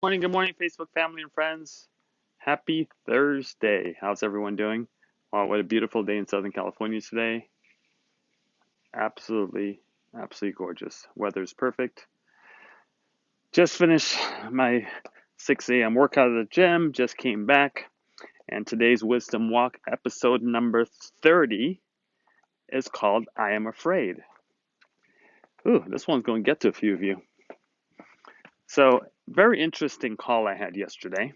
Good morning, Facebook family and friends. Happy Thursday. How's everyone doing? Wow, what a beautiful day in Southern California today. Absolutely, absolutely gorgeous. Weather's perfect. Just finished my 6 a.m. workout at the gym, just came back, and today's Wisdom Walk episode number 30 is called I Am Afraid. Ooh, this one's going to get to a few of you. So, very interesting call I had yesterday.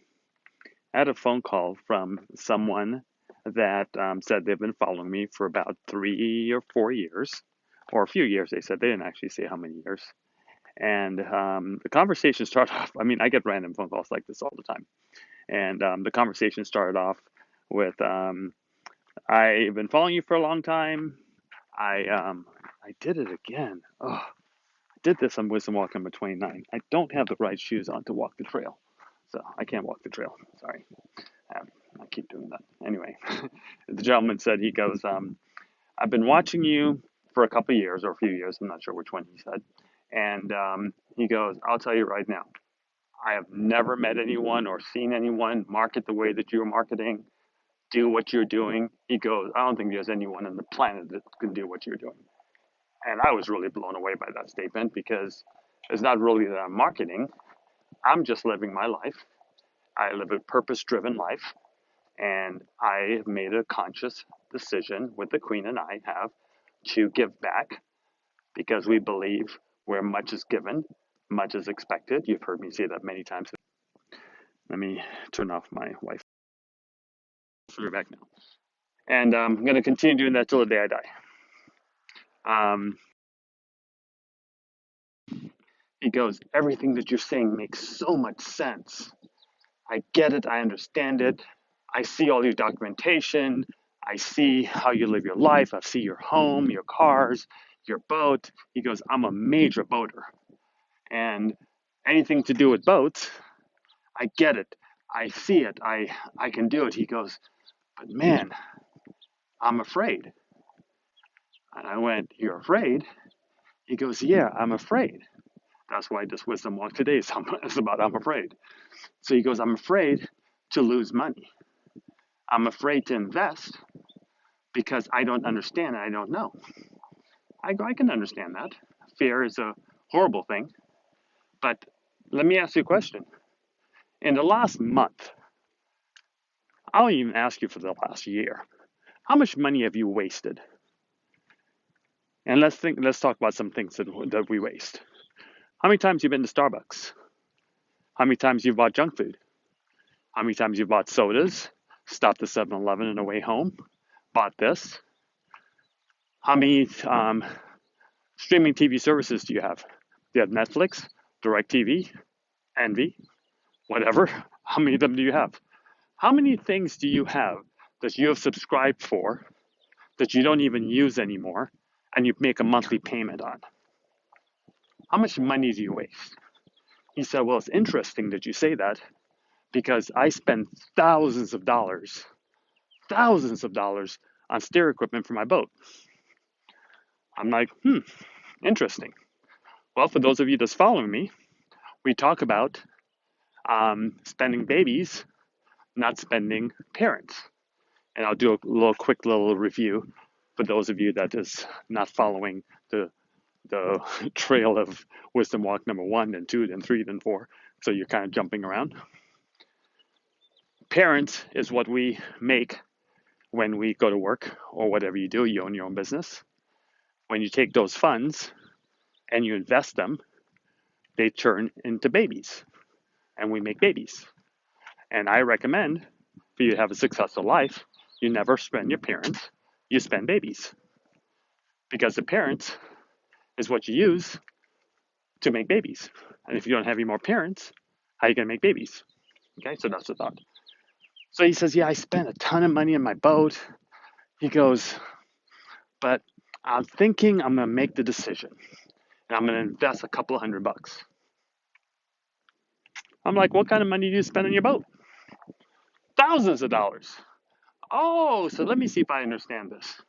I had a phone call from someone that said they've been following me for about 3 or 4 years, or a few years. They said they didn't actually say how many years. And the conversation started off. I mean, I get random phone calls like this all the time. And the conversation started off with, "I've been following you for a long time. I did it again. Oh, I did this on Wisdom Walk number 29. I don't have the right shoes on to walk the trail, so I can't walk the trail. Sorry." I keep doing that. Anyway, the gentleman said, he goes, "I've been watching you for a couple of years or a few years. I'm not sure which one he said." And he goes, "I'll tell you right now, I have never met anyone or seen anyone market the way that you're marketing, do what you're doing." He goes, "I don't think there's anyone on the planet that can do what you're doing." And I was really blown away by that statement because it's not really that I'm marketing. I'm just living my life. I live a purpose-driven life. And I have made a conscious decision with the Queen and I have to give back because we believe where much is given, much is expected. You've heard me say that many times. Let me turn off my Wi-Fi. We're back now. And I'm going to continue doing that till the day I die. He goes, "Everything that you're saying makes so much sense. I get it. I understand it. I see all your documentation. I see how you live your life. I see your home, your cars, your boat." He goes, "I'm a major boater. And anything to do with boats, I get it. I see it. I can do it." He goes, "But man, I'm afraid." And I went, "You're afraid?" He goes, "Yeah, I'm afraid. That's why this Wisdom Walk today is about I'm afraid." So he goes, "I'm afraid to lose money. I'm afraid to invest because I don't understand and I don't know." I go, "I can understand that. Fear is a horrible thing. But let me ask you a question. In the last month, I'll even ask you for the last year, how much money have you wasted?" And let's talk about some things that we waste. How many times you've been to Starbucks? How many times you've bought junk food? How many times you've bought sodas, stopped at 7-Eleven on the way home, bought this? How many streaming TV services do you have? Do you have Netflix, DirecTV, Envy, whatever? How many of them do you have? How many things do you have that you have subscribed for that you don't even use anymore and you make a monthly payment on? How much money do you waste? He said, "Well, it's interesting that you say that because I spend thousands of dollars on steer equipment for my boat." I'm like, interesting. Well, for those of you that's following me, we talk about spending babies, not spending parents. And I'll do a quick little review for those of you that is not following the trail of Wisdom Walk number 1, then 2, then 3, then 4. So you're kind of jumping around. Parents is what we make when we go to work or whatever you do. You own your own business. When you take those funds and you invest them, they turn into babies and we make babies. And I recommend for you to have a successful life, you never spend your parents, you spend babies. Because the parents is what you use to make babies. And if you don't have any more parents, how are you going to make babies? Okay, so that's the thought. So he says, "Yeah, I spent a ton of money on my boat." He goes, "But I'm thinking I'm going to make the decision. And I'm going to invest a couple of $100." I'm like, "What kind of money do you spend on your boat?" "Thousands of dollars." "Oh, so let me see if I understand this.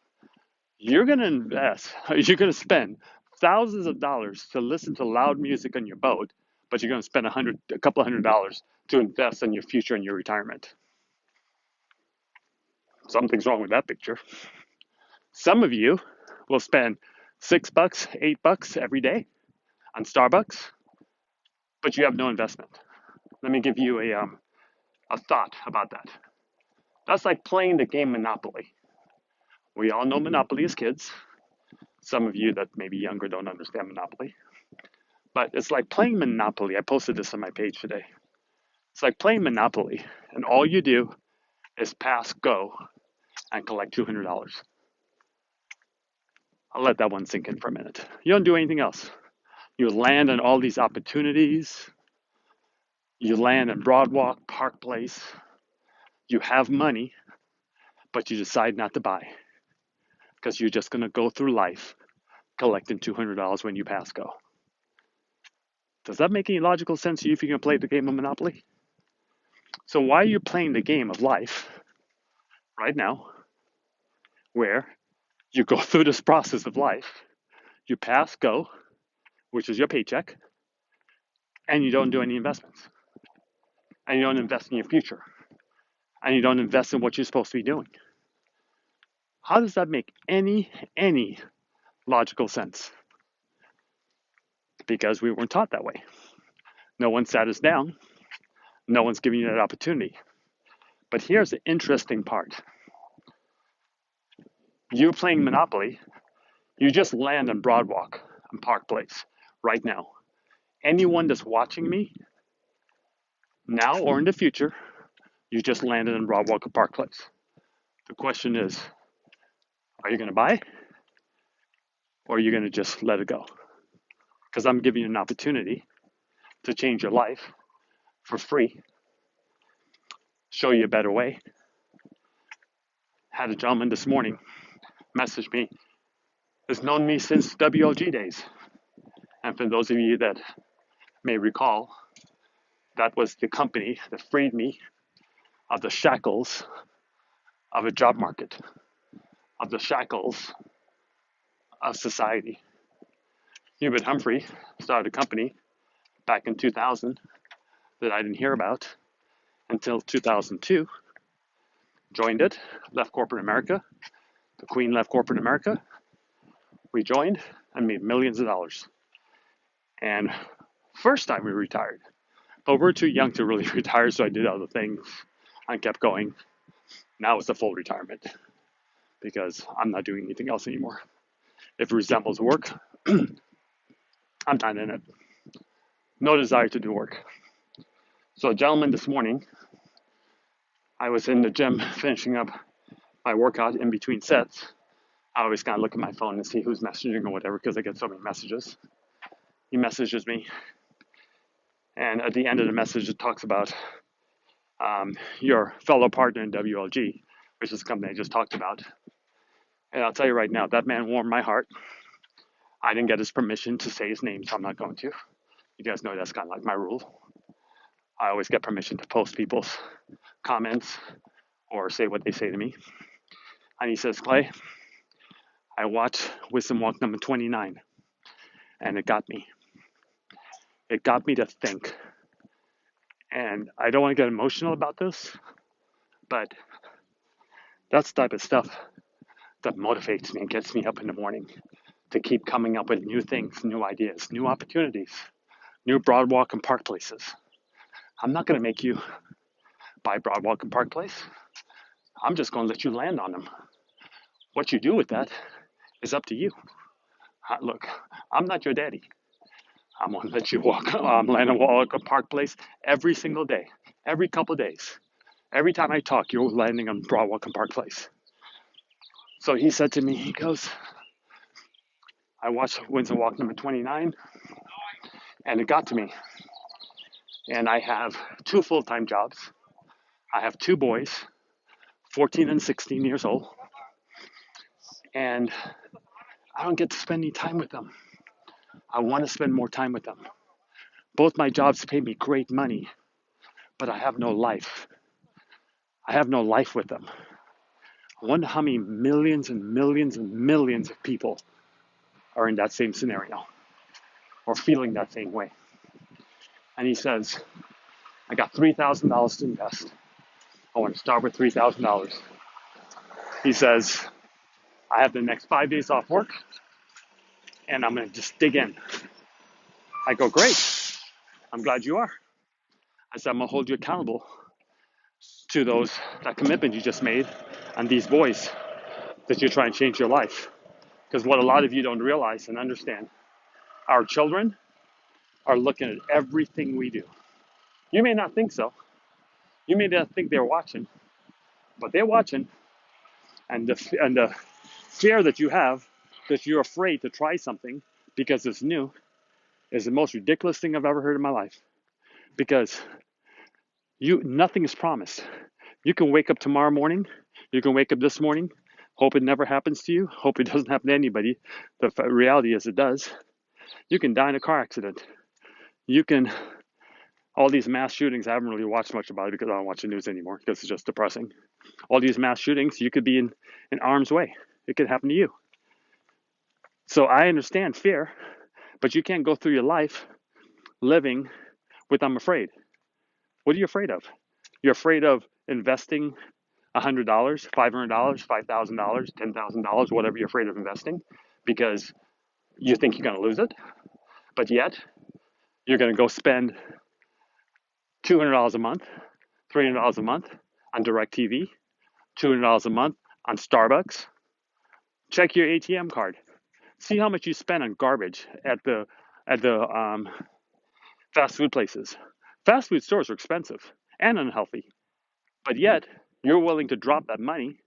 You're going to spend thousands of dollars to listen to loud music on your boat, but you're going to spend a couple $100 to invest in your future and your retirement. Something's wrong with that picture. Some of you will spend $6, $8 every day on Starbucks, but you have no investment. Let me give you a thought about that. That's like playing the game Monopoly. We all know Monopoly as kids. Some of you that may be younger don't understand Monopoly. But it's like playing Monopoly. I posted this on my page today. It's like playing Monopoly, and all you do is pass go and collect $200. I'll let that one sink in for a minute. You don't do anything else. You land on all these opportunities. You land in Broadwalk, Park Place. You have money, but you decide not to buy because you're just going to go through life collecting $200 when you pass go. Does that make any logical sense to you if you're going to play the game of Monopoly? So why are you playing the game of life right now where you go through this process of life, you pass go, which is your paycheck, and you don't do any investments, and you don't invest in your future, and you don't invest in what you're supposed to be doing? How does that make any logical sense? Because we weren't taught that way. No one sat us down. No one's giving you that opportunity. But here's the interesting part. You playing Monopoly, you just land on Broadwalk and Park Place right now. Anyone that's watching me now or in the future, you just landed on Broadwalk and Park Place. The question is, are you going to buy or are you going to just let it go? Because I'm giving you an opportunity to change your life for free, show you a better way. Had a gentleman this morning message me, has known me since WLG days. And for those of you that may recall, that was the company that freed me of the shackles of a job market, of the shackles of society. Hubert Humphrey started a company back in 2000 that I didn't hear about until 2002. Joined it, left corporate America. The Queen left corporate America. We joined and made millions of dollars. And first time we retired, but we're too young to really retire, so I did other things. I kept going. Now it's a full retirement because I'm not doing anything else anymore. If it resembles work, I'm not in it. No desire to do work. So a gentleman this morning, I was in the gym finishing up my workout in between sets. I always kind of look at my phone and see who's messaging or whatever because I get so many messages. He messages me, and at the end of the message, it talks about your fellow partner in WLG, which is the company I just talked about. And I'll tell you right now, that man warmed my heart. I didn't get his permission to say his name, so I'm not going to. You guys know that's kind of like my rule. I always get permission to post people's comments or say what they say to me. And he says, Clay, I watched Wisdom Walk number 29, and it got me. It got me to think. And I don't want to get emotional about this, but that's the type of stuff that motivates me and gets me up in the morning to keep coming up with new things, new ideas, new opportunities, new Broadwalk and Park Places. I'm not going to make you buy Broadwalk and Park Place. I'm just going to let you land on them. What you do with that is up to you. Look, I'm not your daddy. I'm going to let you land on Broadwalk and Park Place every single day, every couple of days. Every time I talk, you're landing on Broadwalk and Park Place. So he said to me, he goes, I watched Wisdom Walk number 29, and it got to me. And I have 2 full-time jobs. I have 2 boys, 14 and 16 years old. And I don't get to spend any time with them. I want to spend more time with them. Both my jobs pay me great money, but I have no life. I have no life with them. I wonder how many millions and millions and millions of people are in that same scenario or feeling that same way. And he says, I got $3,000 to invest. I want to start with $3,000. He says, I have the next 5 days off work and I'm going to just dig in. I go, great. I'm glad you are. I said, I'm going to hold you accountable to that commitment you just made and these boys that you're trying to change your life. Because what a lot of you don't realize and understand, our children are looking at everything we do. You may not think so. You may not think they're watching, but they're watching. And the fear that you have, that you're afraid to try something because it's new, is the most ridiculous thing I've ever heard in my life. Because nothing is promised. You can wake up tomorrow morning. You can wake up this morning. Hope it never happens to you. Hope it doesn't happen to anybody. The reality is it does. You can die in a car accident. You can, all these mass shootings, I haven't really watched much about it because I don't watch the news anymore because it's just depressing. All these mass shootings, you could be in harm's way. It could happen to you. So I understand fear, but you can't go through your life living with I'm afraid. What are you afraid of? You're afraid of investing $100, $500, $5,000, $10,000, whatever you're afraid of investing, because you think you're going to lose it, but yet you're going to go spend $200 a month, $300 a month on DirecTV, $200 a month on Starbucks. Check your ATM card. See how much you spend on garbage at the fast food places. Fast food stores are expensive and unhealthy, but yet you're willing to drop that money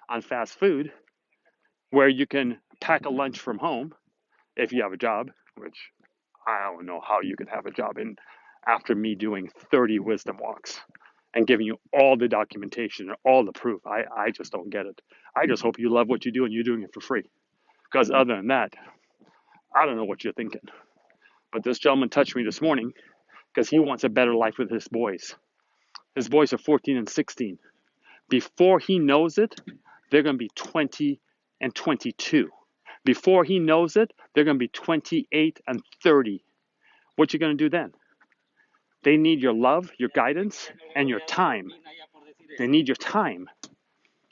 on fast food where you can pack a lunch from home if you have a job, which I don't know how you could have a job in after me doing 30 wisdom walks and giving you all the documentation and all the proof. I just don't get it. I just hope you love what you do and you're doing it for free. Because other than that, I don't know what you're thinking. But this gentleman touched me this morning because he wants a better life with his boys. His boys are 14 and 16. Before he knows it, they're going to be 20 and 22. Before he knows it, they're going to be 28 and 30. What you going to do then? They need your love, your guidance, and your time. They need your time.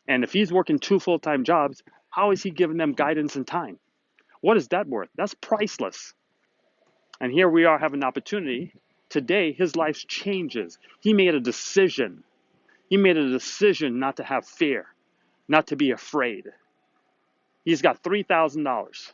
And if he's working 2 full-time jobs, how is he giving them guidance and time? What is that worth? That's priceless. And here we are having an opportunity. Today, his life changes. He made a decision. He made a decision not to have fear, not to be afraid. He's got $3,000.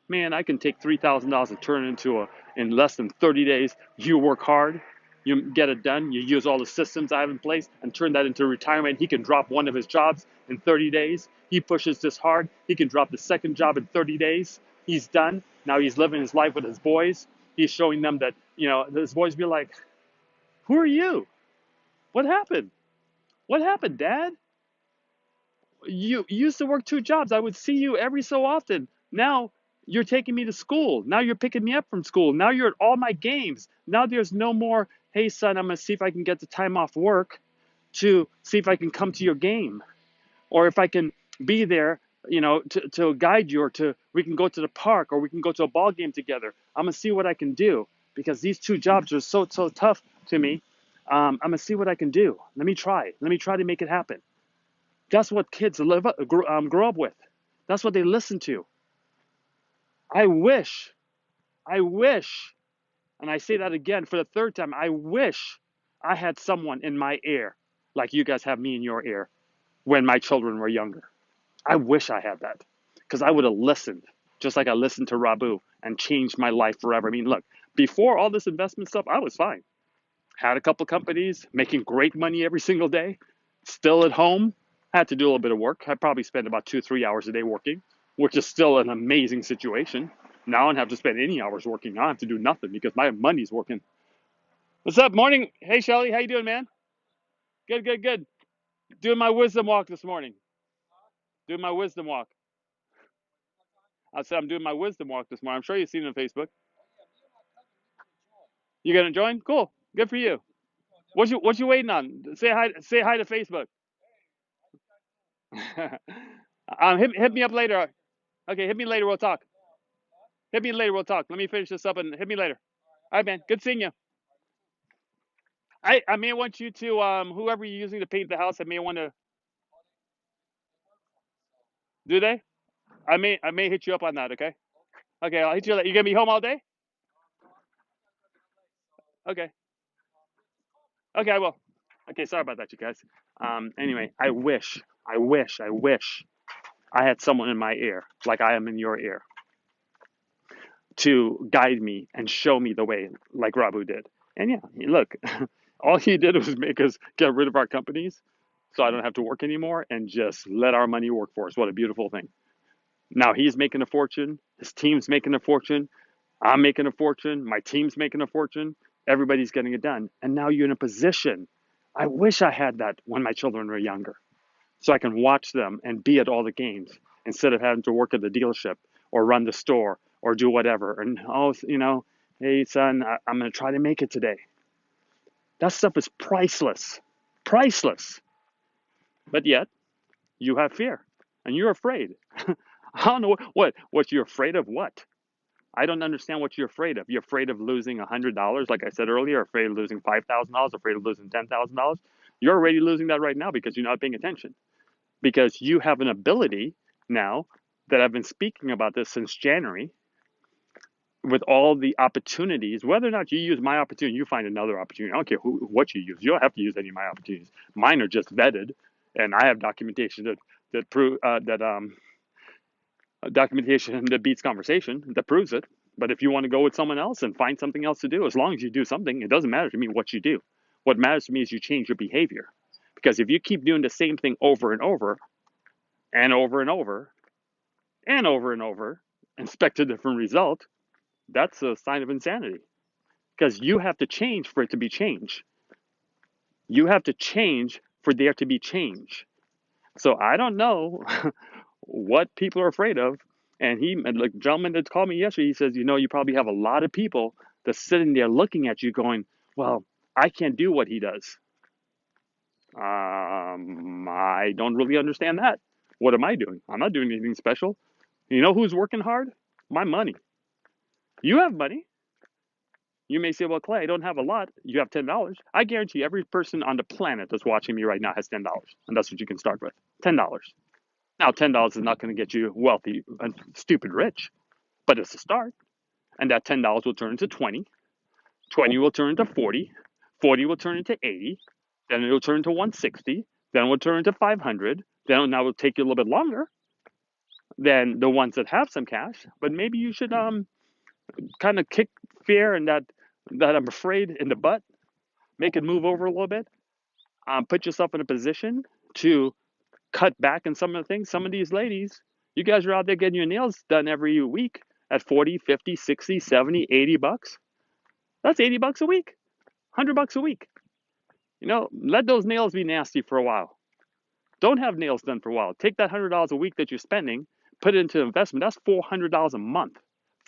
Man, I can take $3,000 and turn it into in less than 30 days. You work hard, you get it done, you use all the systems I have in place and turn that into retirement. He can drop one of his jobs in 30 days. He pushes this hard. He can drop the second job in 30 days. He's done. Now he's living his life with his boys. He's showing them that, his boys be like, who are you? What happened? What happened, Dad? You used to work 2 jobs. I would see you every so often. Now you're taking me to school. Now you're picking me up from school. Now you're at all my games. Now there's no more, hey, son, I'm going to see if I can get the time off work to see if I can come to your game. Or if I can be there, to guide you, or we can go to the park, or we can go to a ball game together. I'm going to see what I can do because these 2 jobs are so tough to me. I'm going to see what I can do. Let me try. Let me try to make it happen. That's what kids grow up with. That's what they listen to. I wish, and I say that again for the 3rd time, I wish I had someone in my ear like you guys have me in your ear when my children were younger. I wish I had that because I would have listened just like I listened to Rabu and changed my life forever. I mean, look, before all this investment stuff, I was fine. Had a couple companies, making great money every single day, still at home. Had to do a little bit of work. I probably spend about 2-3 hours a day working, which is still an amazing situation. Now I don't have to spend any hours working. Now I have to do nothing because my money's working. What's up? Morning. Hey, Shelly. How you doing, man? Good, good, good. Doing my wisdom walk this morning. Doing my wisdom walk. I said I'm doing my wisdom walk this morning. I'm sure you've seen it on Facebook. You gonna join? Cool. Good for you. What you waiting on? Say hi. Say hi to Facebook. Hit me up later. Okay, hit me later. We'll talk. Hit me later. We'll talk. Let me finish this up and hit me later. All right, man. Good seeing you. I may want you to whoever you're using to paint the house. I may want to do they. I may hit you up on that. Okay. Okay. I'll hit you. You gonna be home all day? Okay. Okay. I will. Okay. Sorry about that, you guys. Anyway, I wish I had someone in my ear like I am in your ear to guide me and show me the way like Rabu did. And yeah, look, all he did was make us get rid of our companies so I don't have to work anymore and just let our money work for us. What a beautiful thing. Now he's making a fortune, his team's making a fortune, I'm making a fortune, my team's making a fortune, everybody's getting it done. And now you're in a position. I wish I had that when my children were younger so I can watch them and be at all the games instead of having to work at the dealership or run the store or do whatever. And, oh, hey, son, I'm going to try to make it today. That stuff is priceless. Priceless. But yet, you have fear and you're afraid. I don't know what you're afraid of. What? I don't understand what you're afraid of. You're afraid of losing $100, like I said earlier, afraid of losing $5,000, afraid of losing $10,000. You're already losing that right now because you're not paying attention. Because you have an ability now that I've been speaking about this since January with all the opportunities, whether or not you use my opportunity, you find another opportunity. I don't care what you use. You don't have to use any of my opportunities. Mine are just vetted, and I have documentation that prove that documentation that beats conversation that proves it. But if you want to go with someone else and find something else to do, as long as you do something, it doesn't matter to me what you do. What matters to me is you change your behavior. Because if you keep doing the same thing over and over and over and over and over and over and expect a different result, that's a sign of insanity. Because you have to change for it to be change. You have to change for there to be change. So I don't know what people are afraid of. And like the gentleman that called me yesterday, he says, you probably have a lot of people that's sitting there looking at you going, well, I can't do what he does. I don't really understand that. What am I doing? I'm not doing anything special. You know who's working hard? My money. You have money. You may say, well, Clay, I don't have a lot. You have $10. I guarantee every person on the planet that's watching me right now has $10. And that's what you can start with. $10. Now, $10 is not going to get you wealthy and stupid rich, but it's a start. And that $10 will turn into 20. 20 will turn into 40. 40 will turn into 80. Then it will turn into 160. Then it will turn into 500. Then now it will take you a little bit longer than the ones that have some cash. But maybe you should kind of kick fear and that I'm afraid in the butt, make it move over a little bit, put yourself in a position to cut back on some of the things. Some of these ladies, you guys are out there getting your nails done every week at 40, 50, 60, 70, 80 bucks. That's 80 bucks a week, 100 bucks a week. Let those nails be nasty for a while. Don't have nails done for a while. Take that $100 a week that you're spending, put it into investment. That's $400 a month.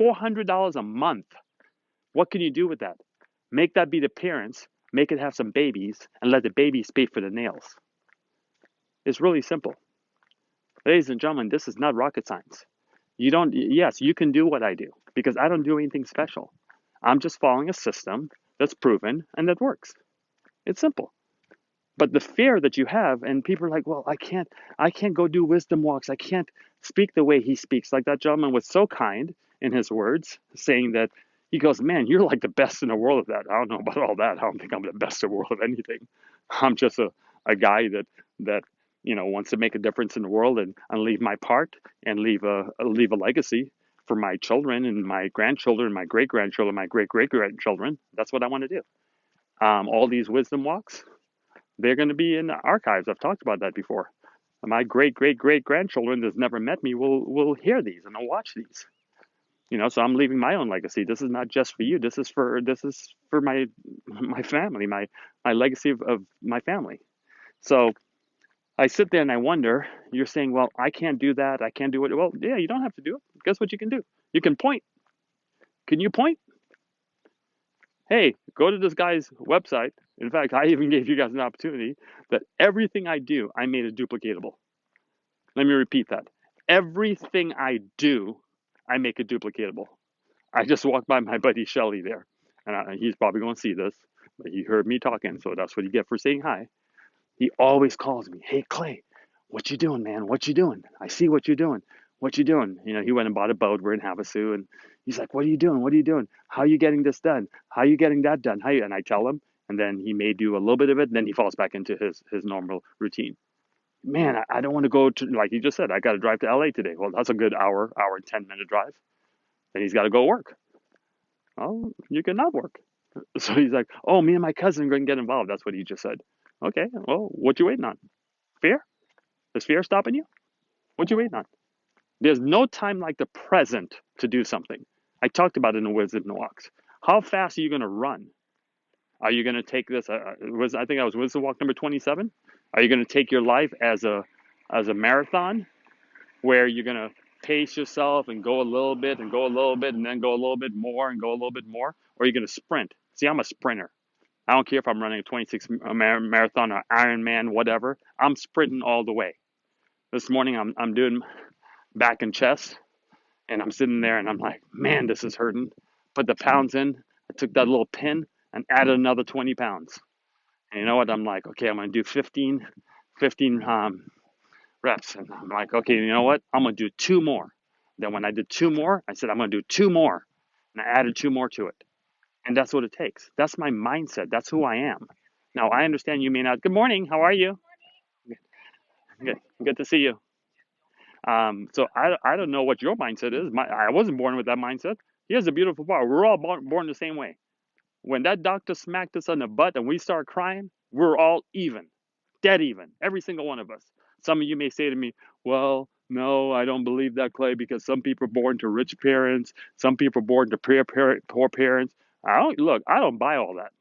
$400 a month. What can you do with that? Make that be the parents, make it have some babies, and let the babies pay for the nails. It's really simple. Ladies and gentlemen, this is not rocket science. Yes, you can do what I do because I don't do anything special. I'm just following a system that's proven and that works. It's simple. But the fear that you have, and people are like, well, I can't go do wisdom walks. I can't speak the way he speaks. Like that gentleman was so kind in his words, saying that he goes, man, you're like the best in the world of that. I don't know about all that. I don't think I'm the best in the world of anything. I'm just a guy that wants to make a difference in the world and leave my part and leave a legacy for my children and my grandchildren, my great grandchildren, my great great grandchildren. That's what I want to do. All these wisdom walks, they're going to be in the archives. I've talked about that before. My great great great grandchildren that's never met me will hear these and they'll watch these. So I'm leaving my own legacy. This is not just for you. This is for my family, my legacy of my family. So I sit there and I wonder, you're saying, well, I can't do that. I can't do it. Well, yeah, you don't have to do it. Guess what you can do? You can point. Can you point? Hey, go to this guy's website. In fact, I even gave you guys an opportunity that everything I do, I made it duplicatable. Let me repeat that. Everything I do, I make it duplicatable. I just walked by my buddy Shelly there, and he's probably going to see this. But he heard me talking, so that's what you get for saying hi. He always calls me, "Hey Clay, what you doing, man? What you doing? I see what you're doing. What you doing?" He went and bought a boat. We're in Havasu, and he's like, "What are you doing? What are you doing? How are you getting this done? How are you getting that done? How you?" And I tell him, and then he may do a little bit of it, and then he falls back into his normal routine. Man, I don't want to go to, like you just said, I got to drive to LA today. Well, that's a good hour and 10 minute drive. Then he's got to go work. Oh, you cannot work. So he's like, "Oh, me and my cousin are going to get involved." That's what he just said. Okay, well, what you waiting on? Fear? Is fear stopping you? What you waiting on? There's no time like the present to do something. I talked about it in the Wisdom Walks. How fast are you going to run? Are you going to take this? I think that was Wisdom Walk number 27. Are you going to take your life as a marathon where you're going to pace yourself and go a little bit and go a little bit and then go a little bit more and go a little bit more? Or are you going to sprint? See, I'm a sprinter. I don't care if I'm running a 26 marathon or Ironman, whatever. I'm sprinting all the way. This morning I'm doing back and chest, and I'm sitting there and I'm like, man, this is hurting. Put the pounds in. I took that little pin and added another 20 pounds. And you know what? I'm like, okay, I'm going to do 15 reps. And I'm like, okay, you know what? I'm going to do two more. Then when I did two more, I said, I'm going to do two more. And I added two more to it. And that's what it takes. That's my mindset. That's who I am. Now, I understand you may not. Good morning. How are you? Good to see you. So I don't know what your mindset is. I wasn't born with that mindset. Here's the beautiful part. We're all born the same way. When that doctor smacked us on the butt and we start crying, we're all even, dead even, every single one of us. Some of you may say to me, well, no, I don't believe that, Clay, because some people are born to rich parents. Some people are born to poor parents. I don't buy all that.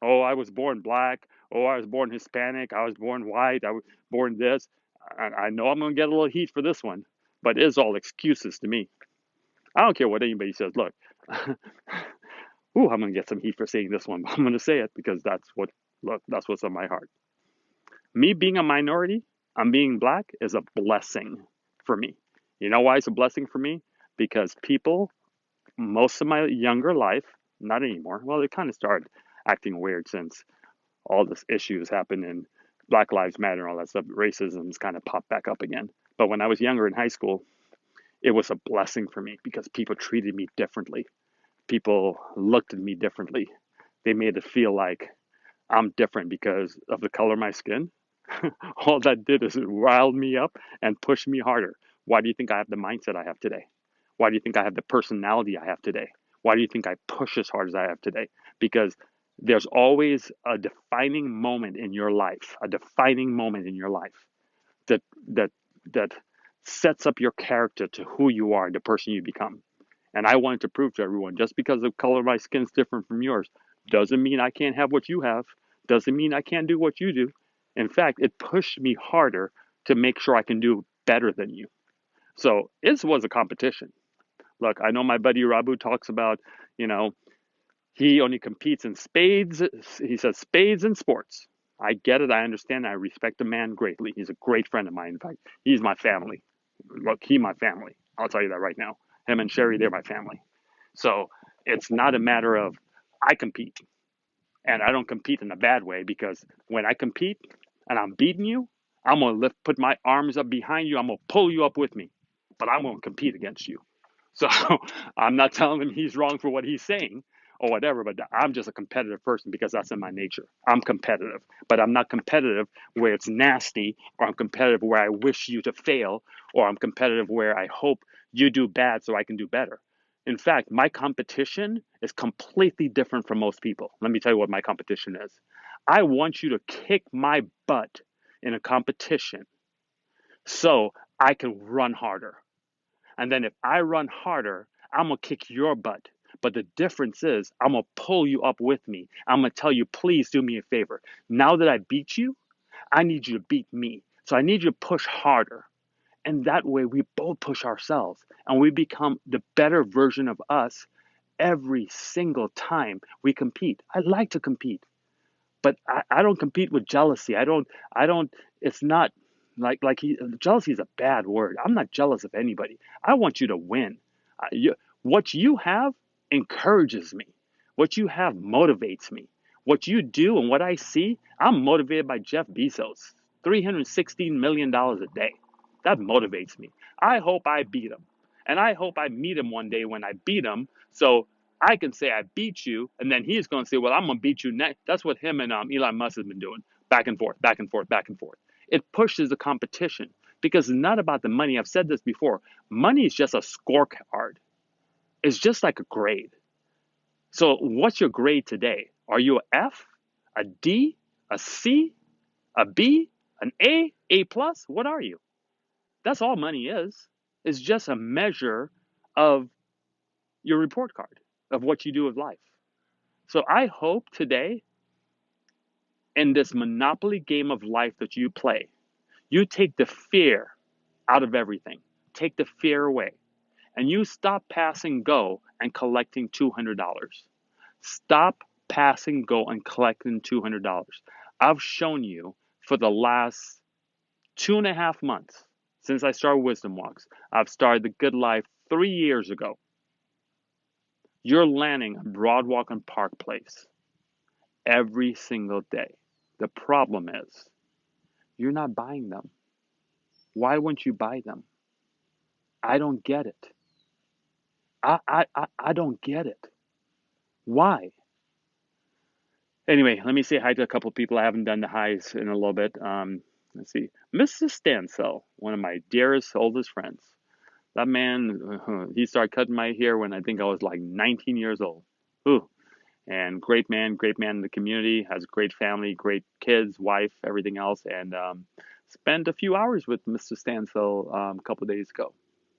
Oh, I was born black. Oh, I was born Hispanic. I was born white. I was born this. I know I'm going to get a little heat for this one, but it's all excuses to me. I don't care what anybody says. Look, ooh, I'm going to get some heat for saying this one, but I'm going to say it because that's what's on my heart. Me being a minority, I'm being black is a blessing for me. You know why it's a blessing for me? Because people, most of my younger life, not anymore. Well, it kind of started acting weird since all this issues happened and Black Lives Matter and all that stuff. Racism's kind of popped back up again. But when I was younger in high school, it was a blessing for me because people treated me differently. People looked at me differently. They made it feel like I'm different because of the color of my skin. All that did is it riled me up and pushed me harder. Why do you think I have the mindset I have today? Why do you think I have the personality I have today? Why do you think I push as hard as I have today? Because there's always a defining moment in your life, that that that sets up your character to who you are, the person you become. And I wanted to prove to everyone, just because the color of my skin is different from yours, doesn't mean I can't have what you have. Doesn't mean I can't do what you do. In fact, it pushed me harder to make sure I can do better than you. So this was a competition. Look, I know my buddy Rabu talks about, you know, he only competes in spades. He says spades and sports. I get it. I understand. I respect the man greatly. He's a great friend of mine. In fact, he's my family. Look, he's my family. I'll tell you that right now. Him and Sherry, they're my family. So it's not a matter of I compete. And I don't compete in a bad way, because when I compete and I'm beating you, I'm going to put my arms up behind you. I'm going to pull you up with me. But I'm going to compete against you. So I'm not telling him he's wrong for what he's saying or whatever, but I'm just a competitive person because that's in my nature. I'm competitive, but I'm not competitive where it's nasty, or I'm competitive where I wish you to fail, or I'm competitive where I hope you do bad so I can do better. In fact, my competition is completely different from most people. Let me tell you what my competition is. I want you to kick my butt in a competition so I can run harder. And then if I run harder, I'm going to kick your butt. But the difference is I'm going to pull you up with me. I'm going to tell you, please do me a favor. Now that I beat you, I need you to beat me. So I need you to push harder. And that way we both push ourselves and we become the better version of us every single time we compete. I like to compete, but I don't compete with jealousy. It's not jealousy is a bad word. I'm not jealous of anybody. I want you to win. What you have encourages me. What you have motivates me. What you do and what I see, I'm motivated by Jeff Bezos. $316 million a day. That motivates me. I hope I beat him. And I hope I meet him one day when I beat him. So I can say I beat you. And then he's going to say, well, I'm going to beat you next. That's what him and Elon Musk has been doing. Back and forth, back and forth, back and forth. It pushes the competition because it's not about the money. I've said this before. Money is just a scorecard. It's just like a grade. So what's your grade today? Are you a F, a D, a C, a B, an A, A plus? What are you? That's all money is. It's just a measure of your report card of what you do with life. So I hope today in this monopoly game of life that you play, you take the fear out of everything. Take the fear away. And you stop passing go and collecting $200. Stop passing go and collecting $200. I've shown you for the last 2.5 months since I started Wisdom Walks. I've started the Good Life 3 years ago. You're landing on Broadwalk and Park Place every single day. The problem is you're not buying them. Why wouldn't you buy them? I don't get it. I don't get it. Why? Anyway, let me say hi to a couple of people. I haven't done the highs in a little bit. Let's see. Mrs. Stansell, one of my dearest, oldest friends. That man, he started cutting my hair when I think I was like 19 years old. Ooh. And great man in the community, has a great family, great kids, wife, everything else. And spent a few hours with Mr. Stansell a couple of days ago.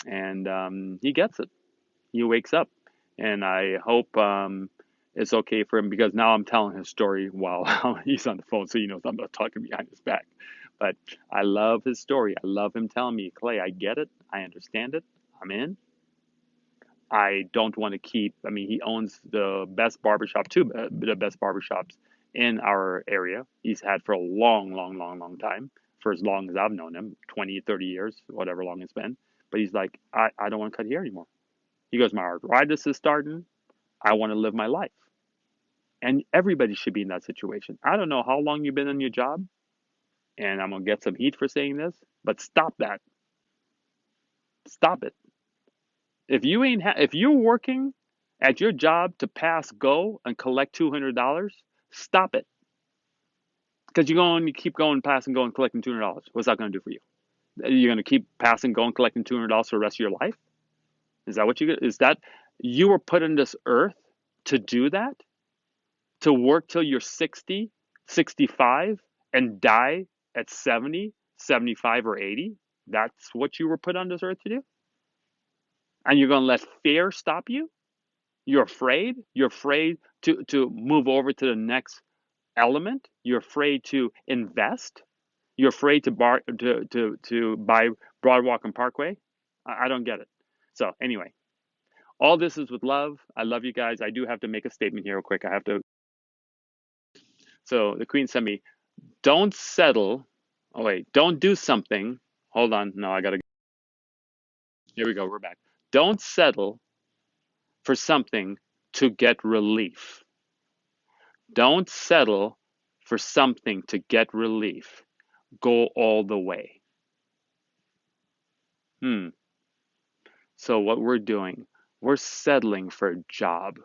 And he gets it. He wakes up. And I hope it's okay for him because now I'm telling his story while he's on the phone, so he knows I'm not talking behind his back. But I love his story. I love him telling me, Clay, I get it. I understand it. I'm in. I don't want to keep, I mean, he owns the best barbershop, the best barbershops in our area. He's had for a long, long, long, long time, for as long as I've known him, 20, 30 years, whatever long it's been. But he's like, I don't want to cut hair anymore. He goes, my arthritis is starting. I want to live my life. And everybody should be in that situation. I don't know how long you've been in your job, and I'm going to get some heat for saying this, but stop that. Stop it. If you're working at your job to pass go and collect $200, stop it. Because you're going to keep going, passing go and collecting $200. What's that going to do for you? You're going to keep passing go and collecting $200 for the rest of your life? Is that what you were put on this earth to do that? To work till you're 60, 65 and die at 70, 75 or 80? That's what you were put on this earth to do? And you're going to let fear stop you? You're afraid? You're afraid to move over to the next element? You're afraid to invest? You're afraid to buy Broadwalk and Parkway? I don't get it. So anyway, all this is with love. I love you guys. I do have to make a statement here real quick. I have to. So the Queen sent me, don't settle. Oh wait, don't do something. Hold on. No, I gotta. Here we go. We're back. Don't settle for something to get relief. Don't settle for something to get relief. Go all the way. So what we're doing, we're settling for a job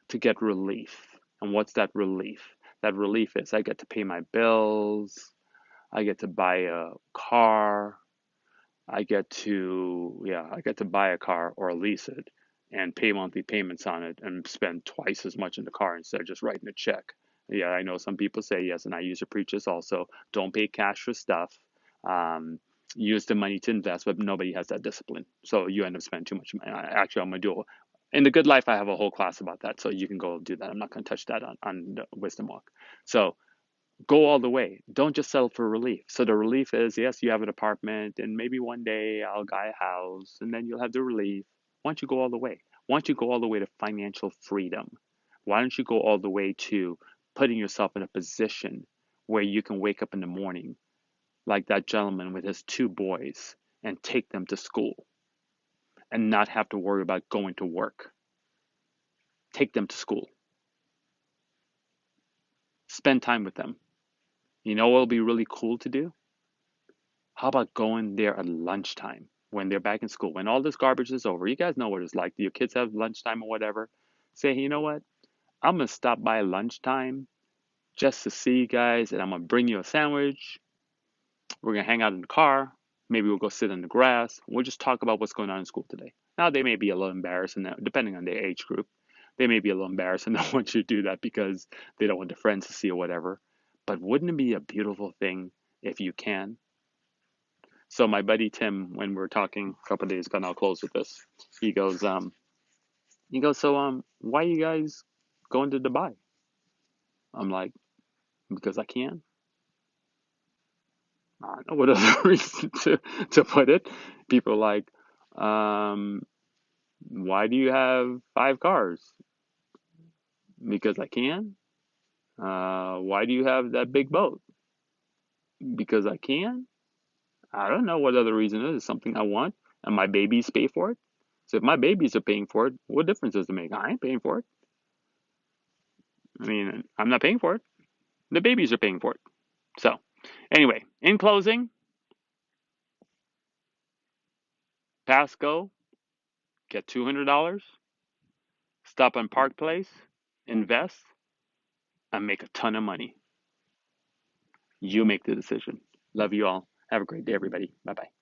to get relief. And what's that relief? That relief is I get to pay my bills. I get to buy a car. I get to buy a car or lease it and pay monthly payments on it and spend twice as much in the car instead of just writing a check. Yeah, I know some people say yes, and I used to preach this also. Don't pay cash for stuff. Use the money to invest, but nobody has that discipline. So you end up spending too much money. Actually, I'm going to do in the Good Life, I have a whole class about that. So you can go do that. I'm not going to touch that on the Wisdom Walk. So go all the way. Don't just settle for relief. So the relief is, yes, you have an apartment and maybe one day I'll buy a house and then you'll have the relief. Why don't you go all the way? Why don't you go all the way to financial freedom? Why don't you go all the way to putting yourself in a position where you can wake up in the morning like that gentleman with his 2 boys and take them to school and not have to worry about going to work? Take them to school. Spend time with them. You know what will be really cool to do? How about going there at lunchtime when they're back in school, when all this garbage is over? You guys know what it's like. Your kids have lunchtime or whatever. Say, hey, you know what? I'm going to stop by lunchtime just to see you guys, and I'm going to bring you a sandwich. We're going to hang out in the car. Maybe we'll go sit in the grass. We'll just talk about what's going on in school today. Now, they may be a little embarrassed, and depending on their age group, they may be a little embarrassed and don't want you to do that because they don't want their friends to see or whatever. But wouldn't it be a beautiful thing if you can? So my buddy Tim, when we were talking a couple of days ago, and I'll close with this. He goes, so why you guys going to Dubai? I'm like, because I can. I don't know what other reason to put it. People are like, um, why do you have 5 cars? Because I can. Why do you have that big boat? Because I can. I don't know what other reason it is. It's something I want, and my babies pay for it. So if my babies are paying for it, what difference does it make? I ain't paying for it. I mean, I'm not paying for it. The babies are paying for it. So, anyway, in closing, pass go, get $200, stop on Park Place, invest, and make a ton of money. You make the decision. Love you all. Have a great day, everybody. Bye bye.